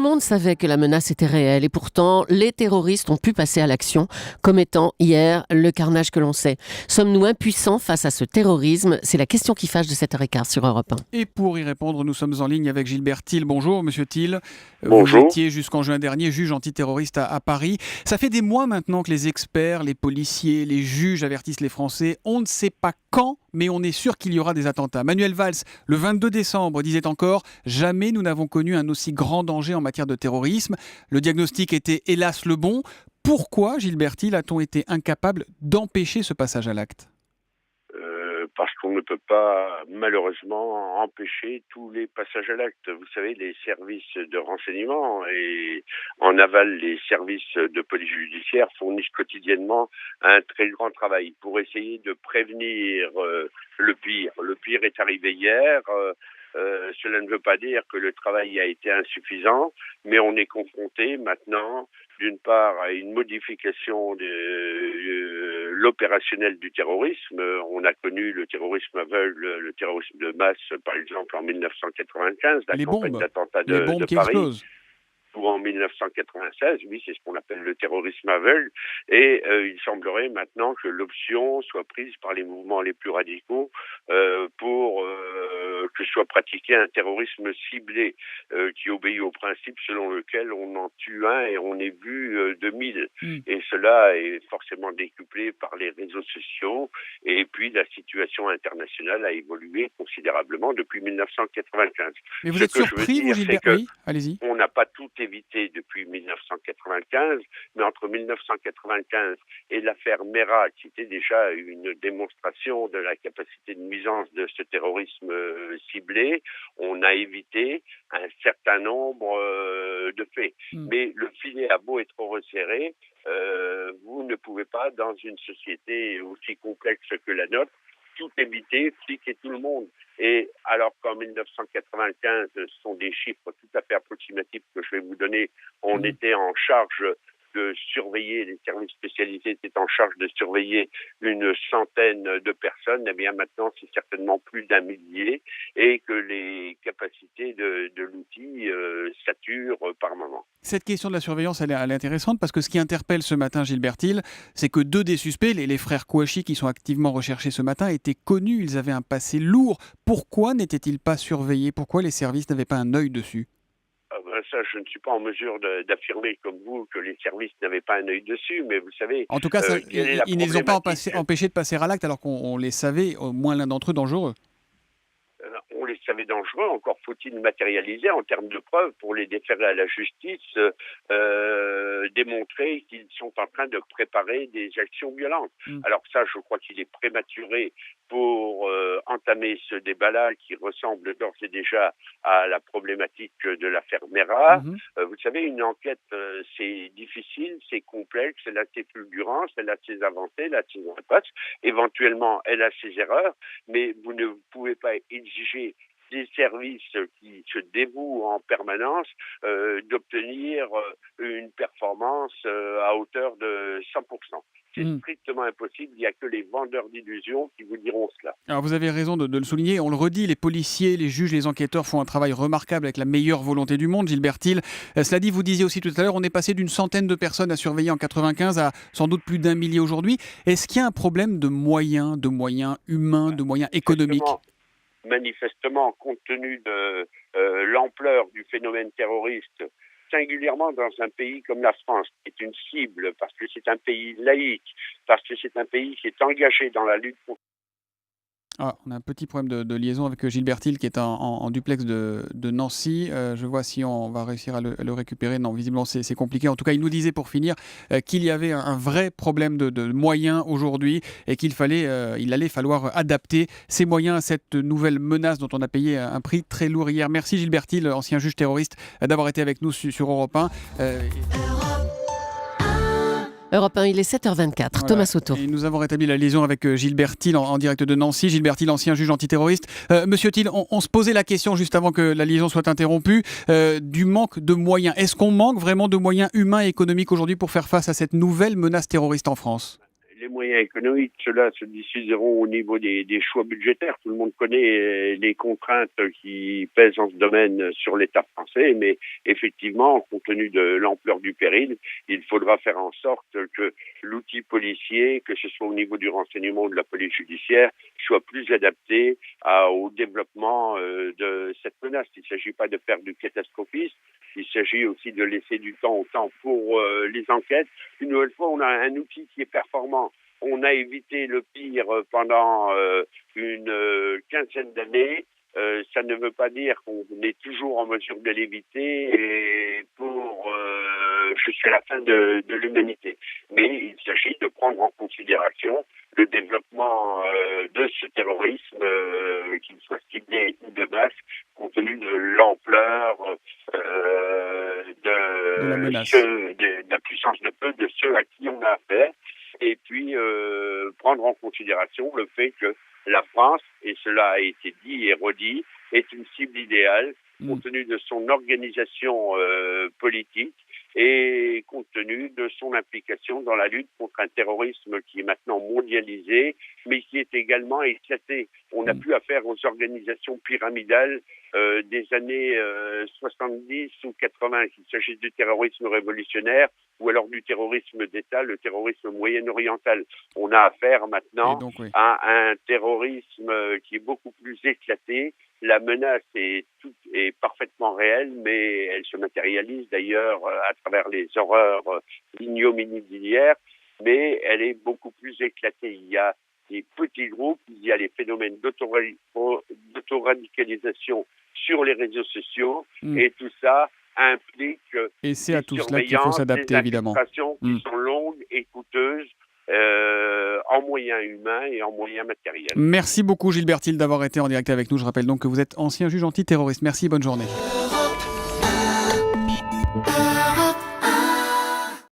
le monde savait que la menace était réelle et pourtant, les terroristes ont pu passer à l'action, commettant hier le carnage que l'on sait. Sommes-nous impuissants face à ce terrorisme? C'est la question qui fâche de 7h15 sur Europe 1. Et pour y répondre, nous sommes en ligne avec Gilbert Thiel. Bonjour, monsieur Thiel. Vous Bonjour. étiez jusqu'en juin dernier juge antiterroriste à Paris. Ça fait des mois maintenant que les experts, les policiers, les juges avertissent les Français. On ne sait pas quand, mais on est sûr qu'il y aura des attentats. Manuel Valls, le 22 décembre, disait encore « Jamais nous n'avons connu un aussi grand danger en matière de terrorisme ». Le diagnostic était hélas le bon. Pourquoi, Gilbert Thiel, a-t-on été incapable d'empêcher ce passage à l'acte ? Parce qu'on ne peut pas malheureusement empêcher tous les passages à l'acte. Vous savez, les services de renseignement et en aval les services de police judiciaire fournissent quotidiennement un très grand travail pour essayer de prévenir le pire. Le pire est arrivé hier. Cela ne veut pas dire que le travail a été insuffisant, mais on est confronté maintenant, d'une part, à une modification de l'opérationnel du terrorisme. On a connu le terrorisme aveugle, le terrorisme de masse, par exemple, en 1995, la campagne d'attentats de qui Paris. Explosent. Ou en 1996, oui, c'est ce qu'on appelle le terrorisme aveugle. Et il semblerait maintenant que l'option soit prise par les mouvements les plus radicaux pour que soit pratiqué un terrorisme ciblé qui obéit au principe selon lequel on en tue un et on est vu 2000. Et cela est forcément décuplé par les réseaux sociaux. Et puis la situation internationale a évolué considérablement depuis 1995. Mais vous êtes surpris, vous, Gilbert ? Oui, allez-y. On n'a pas tout évité depuis 1995, mais entre 1995 et l'affaire Mera, qui était déjà une démonstration de la capacité de nuisance de ce terrorisme ciblé, on a évité un certain nombre de faits. Mais le filet a beau être resserré, vous ne pouvez pas, dans une société aussi complexe que la nôtre, tout éviter, fliquer tout le monde. Et alors qu'en 1995, ce sont des chiffres tout à fait approximatifs que je vais vous donner, on était en charge de surveiller, les services spécialisés étaient en charge de surveiller une centaine de personnes, eh bien maintenant c'est certainement plus d'un millier et que les capacités de l'outil saturent par moment. Cette question de la surveillance, elle est intéressante parce que ce qui interpelle ce matin Gilbert Thiel, c'est que deux des suspects, les frères Kouachi qui sont activement recherchés ce matin, étaient connus, ils avaient un passé lourd. Pourquoi n'étaient-ils pas surveillés ? Pourquoi les services n'avaient pas un œil dessus ? Ça, je ne suis pas en mesure d'affirmer comme vous que les services n'avaient pas un œil dessus, mais vous savez... En tout cas, ils ne les ont pas empêchés de passer à l'acte alors qu'on les savait, au moins l'un d'entre eux, dangereux. On les savait dangereux, encore faut-il matérialiser en termes de preuves pour les déférer à la justice, démontrer qu'ils sont en train de préparer des actions violentes. Alors ça, je crois qu'il est prématuré pour entamer ce débat-là qui ressemble d'ores et déjà à la problématique de l'affaire Mera. Vous savez, une enquête, c'est difficile, c'est complexe, elle a ses fulgurances, elle a ses avancées, elle a ses impasses, éventuellement elle a ses erreurs, mais vous ne pouvez pas exiger des services qui se dévouent en permanence d'obtenir une performance à hauteur de 100%. C'est strictement impossible, il n'y a que les vendeurs d'illusions qui vous diront cela. Alors vous avez raison de le souligner, on le redit, les policiers, les juges, les enquêteurs font un travail remarquable avec la meilleure volonté du monde, Gilbert Thiel. Cela dit, vous disiez aussi tout à l'heure, on est passé d'une centaine de personnes à surveiller en 95 à sans doute plus d'un millier aujourd'hui. Est-ce qu'il y a un problème de moyens humains, de moyens économiques ? Manifestement, compte tenu de l'ampleur du phénomène terroriste, singulièrement dans un pays comme la France, qui est une cible, parce que c'est un pays laïque, parce que c'est un pays qui est engagé dans la lutte contre... On a un petit problème de liaison avec Gilbert Thiel qui est en duplex de Nancy. Je vois si on va réussir à le récupérer. Non, visiblement c'est compliqué. En tout cas, il nous disait pour finir qu'il y avait un vrai problème de moyens aujourd'hui et qu'il allait falloir adapter ces moyens à cette nouvelle menace dont on a payé un prix très lourd hier. Merci Gilbert Thiel, ancien juge terroriste, d'avoir été avec nous sur Europe 1. Europe 1, il est 7h24. Voilà. Thomas Soto. Et nous avons rétabli la liaison avec Gilbert Thiel en direct de Nancy. Gilbert Thiel, ancien juge antiterroriste. Monsieur Thiel, on se posait la question juste avant que la liaison soit interrompue du manque de moyens. Est-ce qu'on manque vraiment de moyens humains et économiques aujourd'hui pour faire face à cette nouvelle menace terroriste en France ? Les moyens économiques, ceux-là se décideront au niveau des choix budgétaires. Tout le monde connaît les contraintes qui pèsent en ce domaine sur l'État français, mais effectivement, compte tenu de l'ampleur du péril, il faudra faire en sorte que l'outil policier, que ce soit au niveau du renseignement ou de la police judiciaire, soit plus adapté au développement de cette menace. Il ne s'agit pas de faire du catastrophisme, il s'agit aussi de laisser du temps au temps pour les enquêtes. Une nouvelle fois, on a un outil qui est performant. On a évité le pire pendant une quinzaine d'années. Ça ne veut pas dire qu'on est toujours en mesure de l'éviter et pour jusqu'à la fin de l'humanité. Mais il s'agit de prendre en considération le développement de ce terrorisme, qu'il soit ciblé ou de masse, compte tenu de l'ampleur de la menace, de la puissance de peu de ceux à qui on a affaire. Et puis prendre en considération le fait que la France, et cela a été dit et redit, est une cible idéale compte tenu de son organisation politique et compte tenu de son implication dans la lutte contre un terrorisme qui est maintenant mondialisé, mais qui est également éclaté. On n'a plus affaire aux organisations pyramidales des années 70 ou 80, qu'il s'agisse du terrorisme révolutionnaire ou alors du terrorisme d'État, le terrorisme moyen-oriental. On a affaire maintenant à un terrorisme qui est beaucoup plus éclaté. La menace est parfaitement réelle, mais elle se matérialise d'ailleurs à travers les horreurs, l'ignominie d'hier, mais elle est beaucoup plus éclatée. Il y a des petits groupes, il y a les phénomènes d'autoradicalisation sur les réseaux sociaux, et tout ça implique et c'est à tout cela qu'il faut s'adapter, évidemment. Qui sont longues et coûteuses en moyens humains et en moyens matériels. Merci beaucoup Gilles Bertil d'avoir été en direct avec nous. Je rappelle donc que vous êtes ancien juge antiterroriste. Merci, bonne journée.